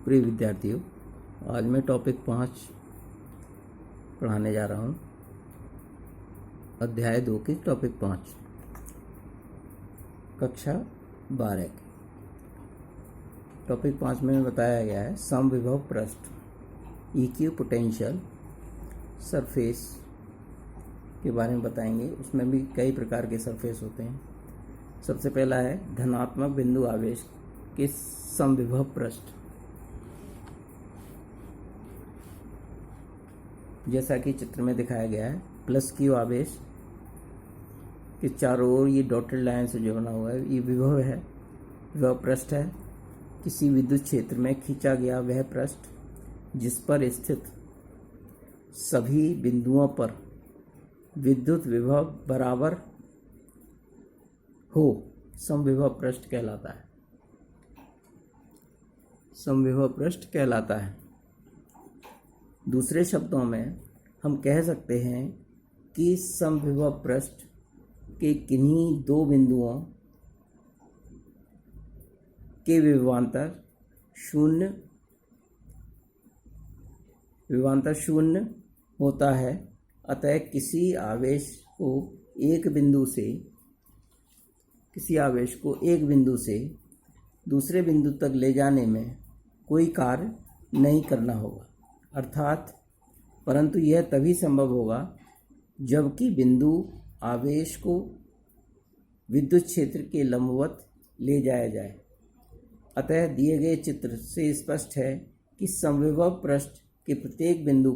प्रिय विद्यार्थियों, आज मैं टॉपिक 5 पढ़ाने जा रहा हूँ। अध्याय 2 के टॉपिक 5 कक्षा 12 के टॉपिक 5 में बताया गया है समविभव पृष्ठ, EQ पोटेंशियल सरफेस के बारे में बताएंगे। उसमें भी कई प्रकार के सरफेस होते हैं। सबसे पहला है धनात्मक बिंदु आवेश के समविभव पृष्ठ। जैसा कि चित्र में दिखाया गया है, प्लस Q आवेश के चारों ओर ये डॉटेड लाइन से जो बना हुआ है, ये विभव है, विभव पृष्ठ है। किसी विद्युत क्षेत्र में खींचा गया वह पृष्ठ जिस पर स्थित सभी बिंदुओं पर विद्युत विभव बराबर हो, समविभव पृष्ठ कहलाता है। समविभव पृष्ठ कहलाता है। दूसरे शब्दों में हम कह सकते हैं कि समविभव पृष्ठ के किन्हीं दो बिंदुओं के विभवांतर शून्य होता है। अतः किसी आवेश को एक बिंदु से दूसरे बिंदु तक ले जाने में कोई कार्य नहीं करना होगा, अर्थात परंतु यह तभी संभव होगा जबकि बिंदु आवेश को विद्युत क्षेत्र के लंबवत ले जाया जाए। अतः दिए गए चित्र से स्पष्ट है कि समविभव पृष्ठ के प्रत्येक बिंदु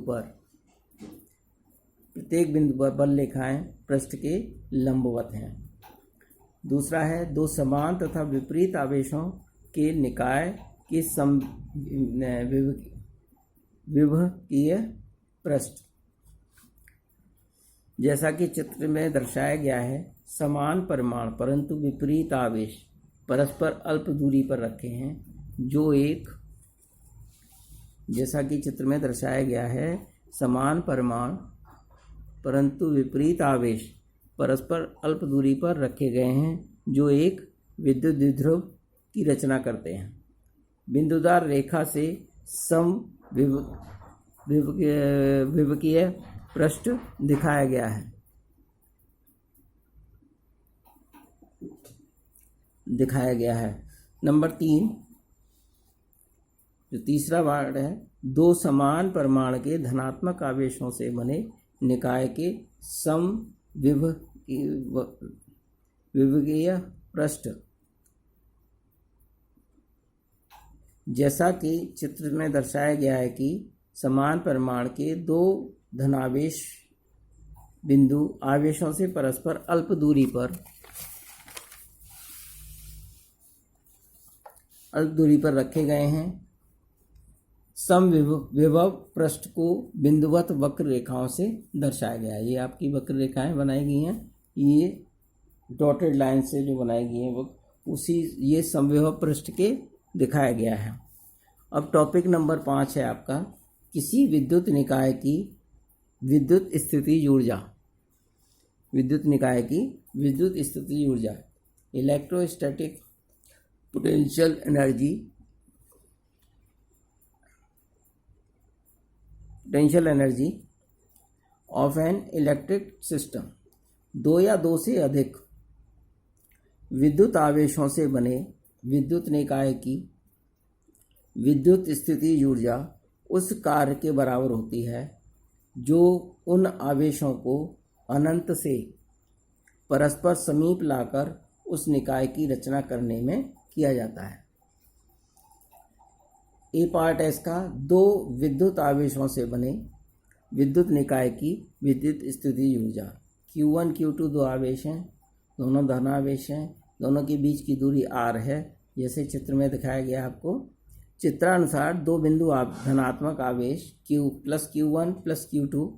पर बल रेखाएं पृष्ठ के लंबवत हैं। दूसरा है दो समान तथा विपरीत आवेशों के निकाय के विभकीय पृष्ठ। जैसा कि चित्र में दर्शाया गया है, समान परिमाण परंतु विपरीत आवेश परस्पर अल्प दूरी पर रखे हैं, जो एक जैसा कि चित्र में दर्शाया गया है, समान परिमाण परंतु विपरीत आवेश परस्पर अल्प दूरी पर रखे गए हैं, जो एक विद्युत द्विध्रुव की रचना करते हैं। बिंदुदार रेखा से विभकीय पृष्ठ दिखाया गया है। नंबर 3, जो तीसरा वर्ड है, दो समान परिमाण के धनात्मक आवेशों से बने निकाय के विभकीय पृष्ठ। जैसा कि चित्र में दर्शाया गया है कि समान परिमाण के दो धनावेश बिंदु आवेशों से परस्पर अल्प दूरी पर रखे गए हैं। समविभव पृष्ठ को बिंदुवत वक्र रेखाओं से दर्शाया गया है। ये आपकी वक्र रेखाएं बनाई गई हैं, ये डॉटेड लाइन से जो बनाई गई हैं वो ये समविभव पृष्ठ के दिखाया गया है। अब टॉपिक नंबर 5 है आपका किसी विद्युत निकाय की विद्युत स्थितिज ऊर्जा, electrostatic potential energy of an electric system. दो या दो से अधिक विद्युत आवेशों से बने विद्युत निकाय की विद्युत स्थितिज ऊर्जा उस कार्य के बराबर होती है जो उन आवेशों को अनंत से परस्पर समीप लाकर उस निकाय की रचना करने में किया जाता है। ए पार्ट है इसका, दो विद्युत आवेशों से बने विद्युत निकाय की विद्युत स्थितिज ऊर्जा। Q1 Q2 दो आवेश हैं, दोनों धनावेश हैं, दोनों के बीच की दूरी r है, जैसे चित्र में दिखाया गया आपको। चित्रानुसार दो बिंदु धनात्मक आवेश Q plus Q1 plus Q2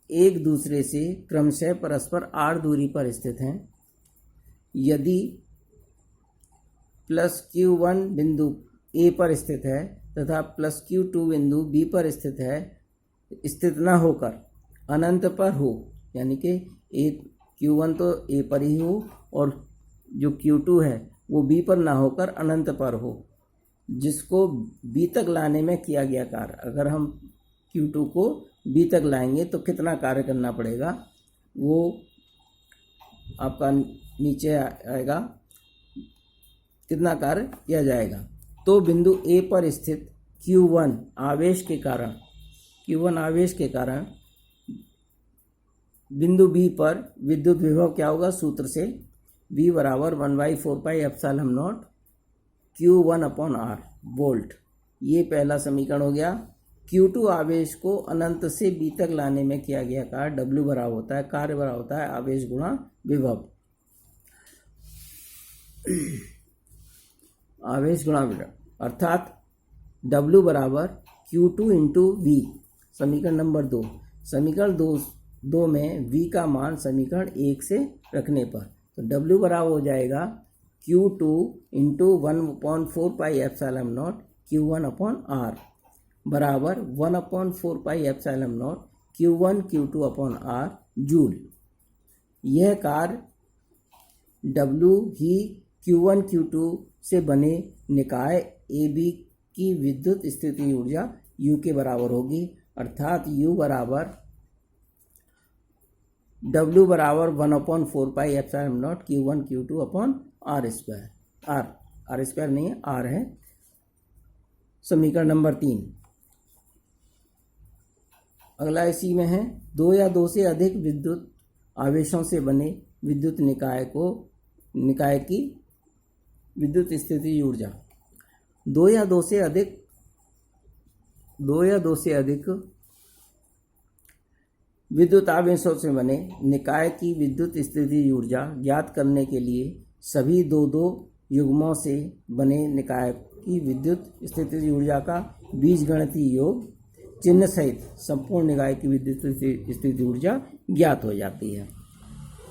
एक दूसरे से क्रमशः परस्पर r दूरी पर स्थित हैं। यदि प्लस Q1 बिंदु A पर स्थित है तथा प्लस Q2 बिंदु B पर स्थित न होकर अनंत पर हो, यानी कि Q1 तो A पर ही हो और जो Q2 है वो B पर ना होकर अनंत पर हो, जिसको बी तक लाने में किया गया कार्य। अगर हम Q2 को बी तक लाएंगे तो कितना कार्य करना पड़ेगा, वो आपका नीचे आएगा, कितना कार्य किया जाएगा। तो बिंदु ए पर स्थित Q1 आवेश के कारण बिंदु बी पर विद्युत विभव क्या होगा, सूत्र से V बराबर 1/4πε0 Q1/R वोल्ट। ये पहला समीकरण हो गया। Q2 आवेश को अनंत से बी तक लाने में किया गया कार्य W बराबर होता है, कार्य बराबर होता है आवेश गुणा विभव। आवेश गुणा विभव अर्थात W बराबर Q2 इंटू V। समीकरण नंबर 2, समीकरण 2 में V का मान समीकरण 1 से रखने पर, तो W बराबर हो जाएगा Q2 इंटू 1/4πε0 Q1/R बराबर 1/4πε0 Q1 Q2/R जूल। यह कार्य W ही Q1 Q2 से बने निकाय AB की विद्युत स्थिति ऊर्जा U के बराबर होगी, अर्थात U बराबर W बराबर 1/4πε0 Q1 Q2/R square. R square नहीं है, R है। समीकरण नंबर 3, अगला इसी में है, दो या दो से अधिक विद्युत आवेशों से बने विद्युत निकाय की विद्युत स्थिति ऊर्जा। दो या दो से अधिक विद्युत आवेशों से बने निकाय की विद्युत स्थिति ऊर्जा ज्ञात करने के लिए सभी दो युग्मों से बने निकाय की विद्युत स्थिति ऊर्जा का बीजगणितीय योग चिन्ह सहित संपूर्ण निकाय की विद्युत स्थिति ऊर्जा ज्ञात हो जाती है।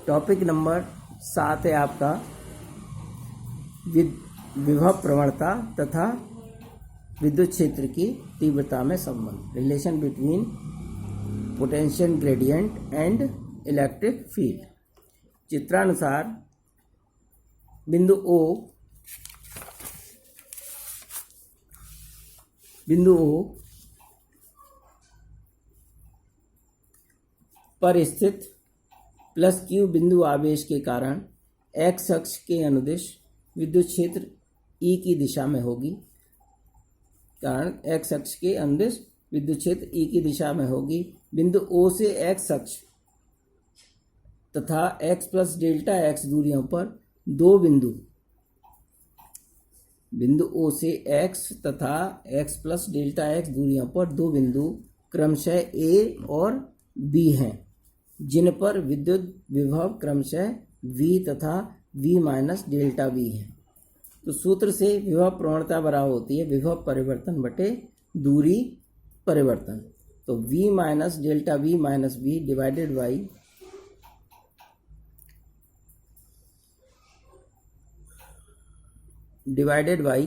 टॉपिक नंबर 7 है आपका विभव प्रवणता तथा विद्युत क्षेत्र की तीव्रता में संबंध, relation between potential gradient and electric field. चित्रानुसार बिंदु O पर स्थित प्लस Q बिंदु आवेश के कारण x अक्ष के अनुदिश विद्युत क्षेत्र E की दिशा में होगी। कारण x अक्ष के अनुदिश विद्युत क्षेत्र E की दिशा में होगी। बिंदु O से x अक्ष तथा x प्लस डेल्टा x दूरियों पर दो बिंदु O से x तथा x प्लस डेल्टा x दूरियों पर दो बिंदु क्रमशः A और B हैं, जिन पर विद्युत विभव क्रमशः V तथा V माइनस डेल्टा V है। तो सूत्र से विभव प्रवणता बराबर होती है विभव परिवर्तन बटे दूरी परिवर्तन। तो V minus delta V minus V divided by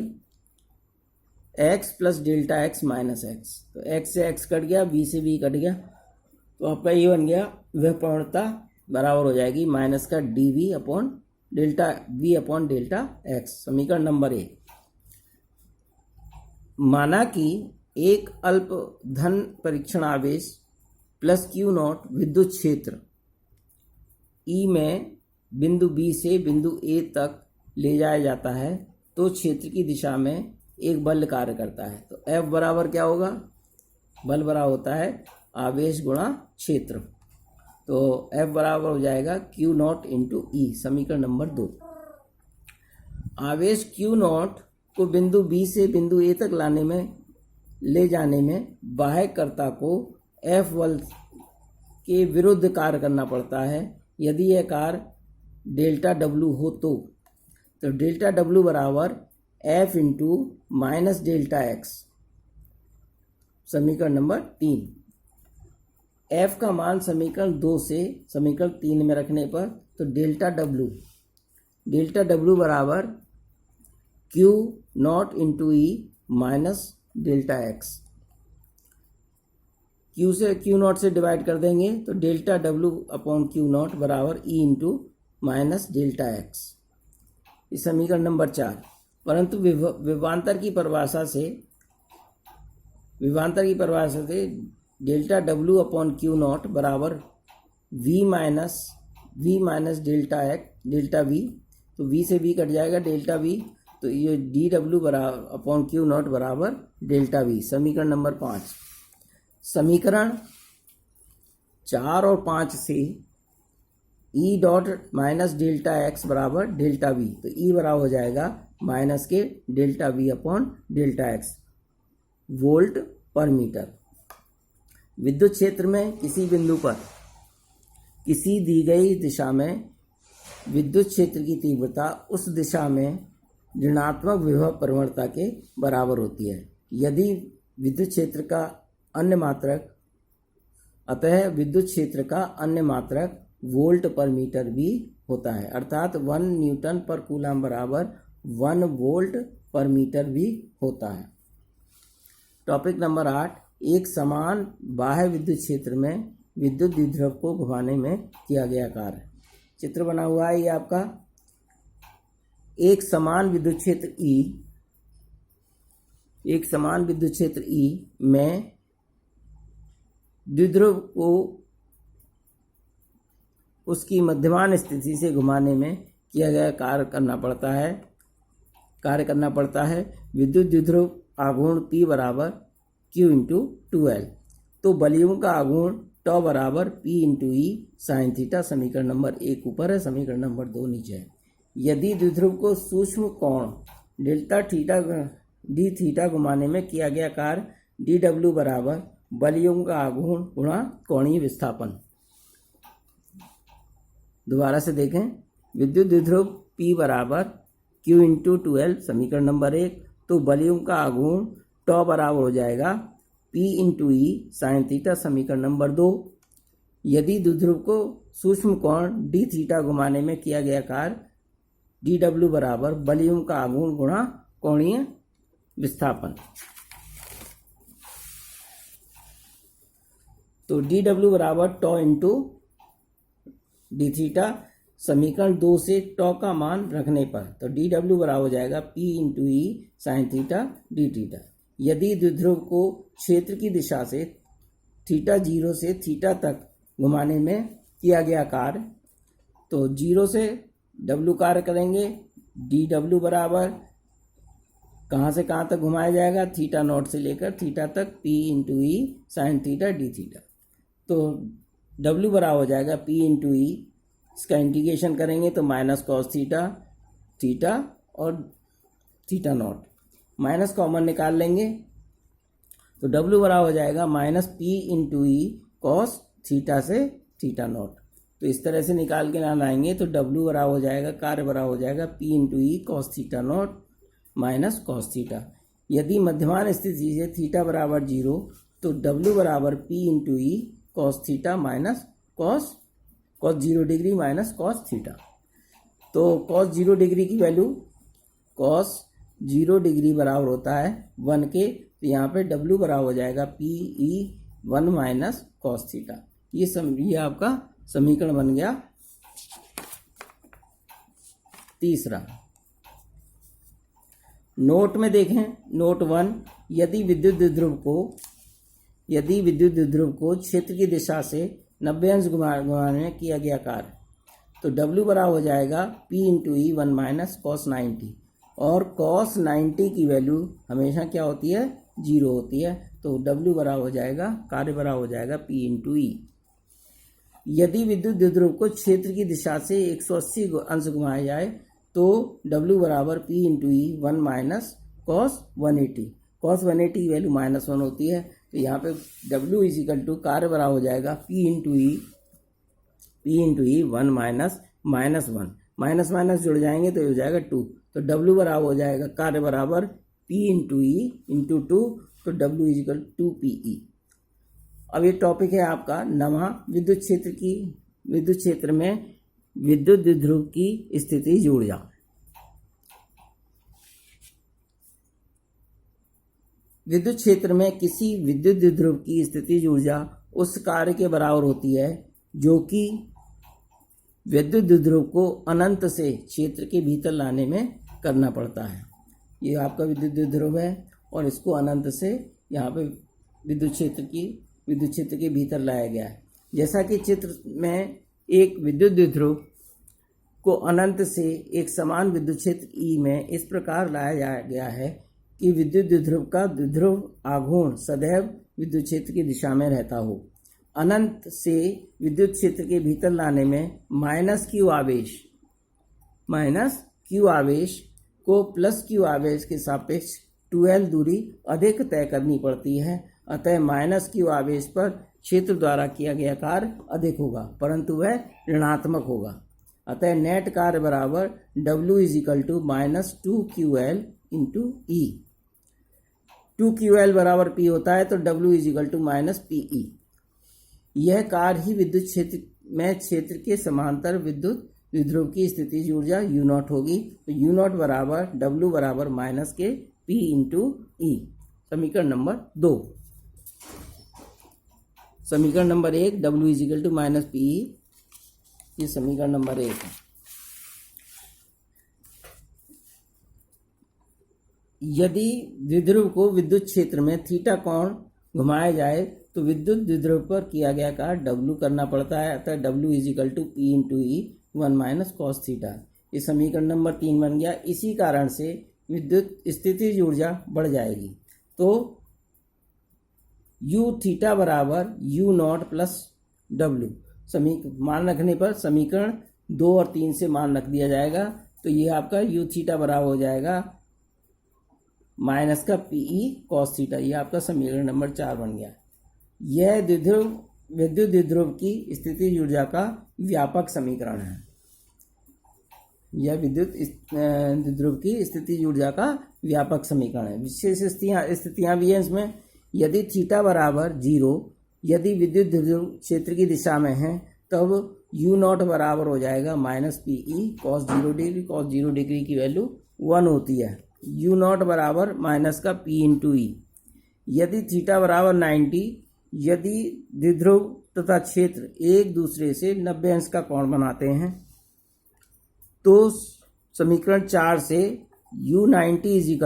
x plus delta x minus x। तो x से x कट गया, b से b कट गया, तो आपका ये बन गया वह प्रवणता बराबर हो जाएगी माइनस का dv upon delta v upon delta x। समीकरण नंबर 1, माना कि एक अल्प धन परीक्षण आवेश प्लस Q0 विद्युत क्षेत्र E में बिंदु B से बिंदु A तक ले जाया जाता है, तो क्षेत्र की दिशा में एक बल कार्य करता है। तो F बराबर क्या होगा, बल बराबर होता है आवेश गुणा क्षेत्र। तो F बराबर हो जाएगा Q0 इंटू E। समीकरण नंबर 2, आवेश Q0 को बिंदु B से बिंदु A तक ले जाने में बाह्यकर्ता को F बल के विरुद्ध कार्य करना पड़ता है। यदि यह कार्य डेल्टा W हो तो डेल्टा W बराबर F into minus delta x। समीकरण नंबर 3, F का मान समीकरण 2 से समीकरण 3 में रखने पर, तो डेल्टा W बराबर Q0 into E minus delta x। Q से Q0 से डिवाइड कर देंगे तो डेल्टा W अपॉन Q0 बराबर E into minus delta x। इस समीकरण नंबर 4, परंतु विभवांतर की परिभाषा से delta W upon Q not बराबर वी माइनस डेल्टा वी, तो वी से वी कट जाएगा डेल्टा वी, तो ये डी डब्ल्यू बराबर अपॉन क्यू नॉट बराबर डेल्टा वी। समीकरण नंबर 5। समीकरण 4 और 5 से E dot minus delta x बराबर डेल्टा वी, तो ई बराबर हो जाएगा माइनस के delta we upon delta x volt पर मीटर। विद्युत क्षेत्र में किसी बिंदु पर किसी दी गई दिशा में विद्युत क्षेत्र की तीव्रता उस दिशा में ऋणात्मक विभव प्रवणता के बराबर होती है यदि विद्युत क्षेत्र का अन्य मात्रक, अतः विद्युत क्षेत्र का अन्य मात्रक वोल्ट पर मीटर भी होता है, अर्थात 1 न्यूटन पर कूलम बराबर 1 वोल्ट पर मीटर भी होता है। Topic number 8। एक समान बाह्य विद्युत क्षेत्र में विद्युत द्विध्रुव को घुमाने में किया गया कार्य। चित्र बना हुआ है ये आपका। एक समान विद्युत क्षेत्र ई में द्विध्रुव को उसकी मध्यमान स्थिति से घुमाने में किया गया कार्य करना पड़ता है। विद्युत द्विध्रुव आघूर्ण P बराबर Q इंटू 2L, तो बलियों का आघूर्ण टॉ बराबर P इंटू ई साइन थीटा। समीकरण नंबर 1 ऊपर है, समीकरण नंबर 2 नीचे है। यदि द्विध्रुव को सूक्ष्म कोण डेल्टा थीटा डी थीटा घुमाने में किया गया कार्य डी डब्ल्यू बराबर बलियों का आघूर्ण गुणा कोणीय विस्थापन। दोबारा से देखें, विद्युत द्विध्रुव P बराबर Q इंटू 2L समीकरण नंबर 1, तो बलियों का आघूर्ण टॉ बराबर हो जाएगा P इंटू ई साइन थीटा। समीकरण नंबर 2। यदि द्विध्रुव को सूक्ष्म कोण डी थीटा घुमाने में किया गया कार्य डी डब्ल्यू बराबर बलियों का आघूर्ण गुणा कोणीय विस्थापन, तो डी डब्ल्यू बराबर टॉ इंटू डी थीटा। समीकरण 2 से टॉ का मान रखने पर तो डी डब्ल्यू बराबर हो जाएगा P इंटू ई साइन थीटा डी थीटा। यदि द्विध्रुव को क्षेत्र की दिशा से थीटा 0 से थीटा तक घुमाने में किया गया कार्य, तो 0 से W कार्य करेंगे, डी डब्ल्यू बराबर कहाँ से कहाँ तक घुमाया जाएगा, थीटा नॉट से लेकर थीटा तक P इंटू ई साइन थीटा डी थीटा। तो W बराबर हो जाएगा P इंटू ई, इसका इंटीग्रेशन करेंगे तो माइनस कॉस थीटा और थीटा नॉट, माइनस कॉमन निकाल लेंगे तो W बराबर हो जाएगा minus P into E cos theta से थीटा नॉट। तो इस तरह से निकाल के ना लाएंगे तो W बराबर हो जाएगा, कार्य बराबर हो जाएगा P into E cos theta naught minus cos theta. यदि मध्यमान स्थिति से थीटा बराबर 0 तो W बराबर P into E cos theta minus cos 0 degree minus cos theta. तो कॉस 0 डिग्री की वैल्यू कॉस 0 डिग्री बराबर होता है 1 के, तो यहाँ पे W बराबर हो जाएगा PE 1 माइनस कॉस थीटा। ये आपका समीकरण बन गया तीसरा। नोट में देखें, नोट 1, यदि विद्युत द्विध्रुव को क्षेत्र की दिशा से 90 अंश घुमाने में किया गया कार्य, तो W बराबर हो जाएगा P इंटू ई 1 माइनस कॉस 90, और कॉस 90 की वैल्यू हमेशा क्या होती है, 0 होती है। तो W बराबर हो जाएगा, कार्य बराबर हो जाएगा P इंटू ई। यदि विद्युत द्विध्रुव को क्षेत्र की दिशा से 180 अंश घुमाया जाए तो W बराबर P इंटू ई 1 माइनस कॉस 180, कॉस 180 की वैल्यू -1 होती है। तो यहाँ पे W इजिकल टू कार्य बराबर हो जाएगा P इंटू ई 1 माइनस -1, माइनस माइनस जुड़ जाएंगे तो हो जाएगा 2, तो W बराबर हो जाएगा कार्य बराबर P इंटू ई इंटू 2, तो W इजिकल 2PE। अब ये टॉपिक है आपका नवा विद्युत क्षेत्र में विद्युत द्विध्रुव की स्थिति ऊर्जा। विद्युत क्षेत्र में किसी विद्युत द्विध्रुव की स्थिति ऊर्जा उस कार्य के बराबर होती है जो कि विद्युत द्विध्रुव को अनंत से क्षेत्र के भीतर लाने में करना पड़ता है। ये आपका विद्युत द्विध्रुव है और इसको अनंत से यहाँ पे विद्युत क्षेत्र के भीतर लाया गया है। जैसा कि चित्र में एक विद्युत द्विध्रुव को अनंत से एक समान विद्युत क्षेत्र ई में इस प्रकार लाया गया है कि विद्युत द्विध्रुव का द्विध्रुव आघूर्ण सदैव विद्युत क्षेत्र की दिशा में रहता हो। अनंत से विद्युत क्षेत्र के भीतर लाने में माइनस क्यू आवेश को प्लस क्यू आवेश के सापेक्ष 2L दूरी अधिक तय करनी पड़ती है। अतः माइनस क्यू आवेश पर क्षेत्र द्वारा किया गया कार्य अधिक होगा, परंतु वह ऋणात्मक होगा। अतः नेट कार्य बराबर W = -2QL × E। 2QL बराबर P होता है तो W = -PE। यह कार्य ही विद्युत क्षेत्र में क्षेत्र के समांतर विद्युत द्विध्रुव की स्थितिज ऊर्जा U0 होगी। तो U0 बराबर W बराबर -P × E। समीकरण नंबर 2। समीकरण नंबर 1 W = -PE, ये समीकरण नंबर 1 है। यदि द्विध्रुव को विद्युत क्षेत्र में थीटा कोण घुमाया जाए तो विद्युत द्विध्रुव पर किया गया कार्य W करना पड़ता है। अतः W = P × E 1 - cos theta. ये समीकरण नंबर 3 बन गया। इसी कारण से विद्युत स्थितिज ऊर्जा बढ़ जाएगी। तो U थीटा बराबर U0 + W मान रखने पर समीकरण 2 और 3 से मान रख दिया जाएगा। तो ये आपका U थीटा बराबर हो जाएगा -PE cos थीटा। ये आपका समीकरण नंबर 4 बन गया। यह विद्युत द्विध्रुव की स्थितिज ऊर्जा का व्यापक समीकरण है। यह विद्युत द्विध्रुव की स्थितिज ऊर्जा का व्यापक समीकरण है। विशेष स्थितियां भी हैं इसमें। यदि थीटा बराबर 0, यदि विद्युत द्विध्रुव क्षेत्र की दिशा में है, तब U0 बराबर हो जाएगा -PE cos 0 cos 0 की वैल्यू 1 होती है। U0 बराबर -P × E। यदि थीटा बराबर 90, यदि द्विध्रुव तथा क्षेत्र एक दूसरे से 90 अंश का कोण बनाते हैं, तो समीकरण 4 से U90 =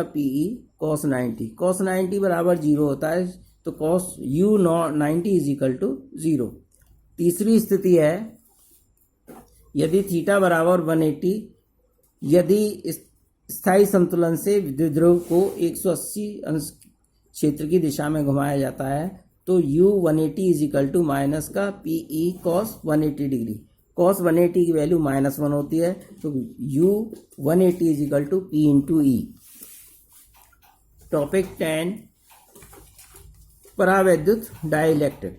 -PE cos 90। cos 90 बराबर 0 होता है, तो cos U90 = 0। तीसरी स्थिति है, यदि थीटा बराबर 180, यदि स्थायी संतुलन से द्विध्रुव को 180 अंश क्षेत्र की दिशा में घुमाया जाता है, तो U180 = -PE cos 180। cos 180 की वैल्यू -1 होती है, तो U180 = P × E। टॉपिक 10 परावैद्युत डाइलेक्ट्रिक।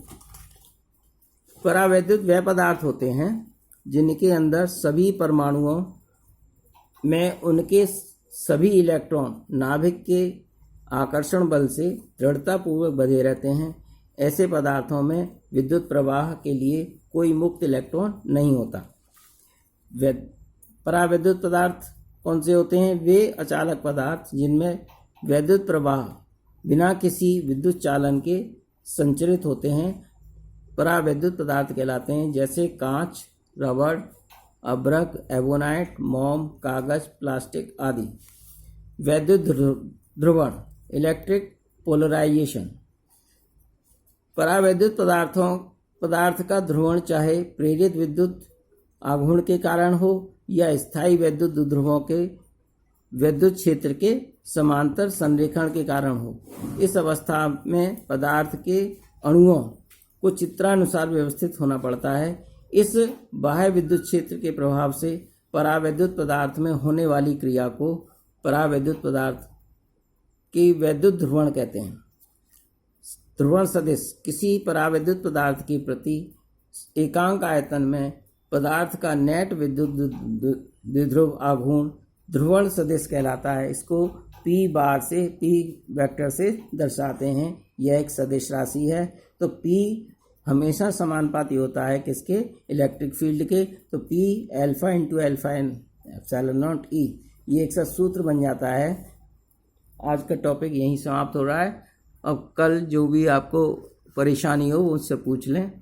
परावैद्युत वह पदार्थ होते हैं जिनके अंदर सभी परमाणुओं में उनके सभी इलेक्ट्रॉन नाभिक के आकर्षण बल से दृढ़तापूर्वक बंधे रहते हैं। ऐसे पदार्थों में विद्युत प्रवाह के लिए कोई मुक्त इलेक्ट्रॉन नहीं होता। परावैद्युत पदार्थ कौन से होते हैं? वे अचालक पदार्थ जिनमें वैद्युत प्रवाह बिना किसी विद्युत चालन के संचरित होते हैं, परावैद्युत पदार्थ कहलाते हैं। जैसे कांच, रबड़, अभ्रक, एवोनाइट, मोम, कागज, प्लास्टिक आदि। वैद्युत ध्रुवण, इलेक्ट्रिक पोलराइजेशन। परावैद्युत पदार्थ का ध्रुवण चाहे प्रेरित विद्युत आघूर्ण के कारण हो या स्थायी वैद्युत द्विध्रुवों के विद्युत क्षेत्र के समांतर संरेखण के कारण हो। इस अवस्था में पदार्थ के अणुओं को चित्रानुसार व्यवस्थित होना पड़ता है। इस बाह्य विद्युत क्षेत्र के प्रभाव से परावैद्युत पदार्थ में होने वाली क्रिया को परावैद्युत पदार्थ की वैद्युत ध्रुवण कहते हैं। ध्रुवण सदिश किसी परावैद्युत पदार्थ के प्रति एकांक आयतन में पदार्थ का नेट विद्युत द्विध्रुव आघूर्ण ध्रुवण सदिश कहलाता है। इसको P बार से P वेक्टर से दर्शाते हैं। यह एक सदिश राशि है। तो P हमेशा समानुपाती होता है किसके? इलेक्ट्रिक फील्ड के। तो P alpha × alpha epsilon not E, ये एक सा सूत्र बन जाता है। आज का टॉपिक यहीं समाप्त हो रहा है। अब कल जो भी आपको परेशानी हो वो उससे पूछ लें।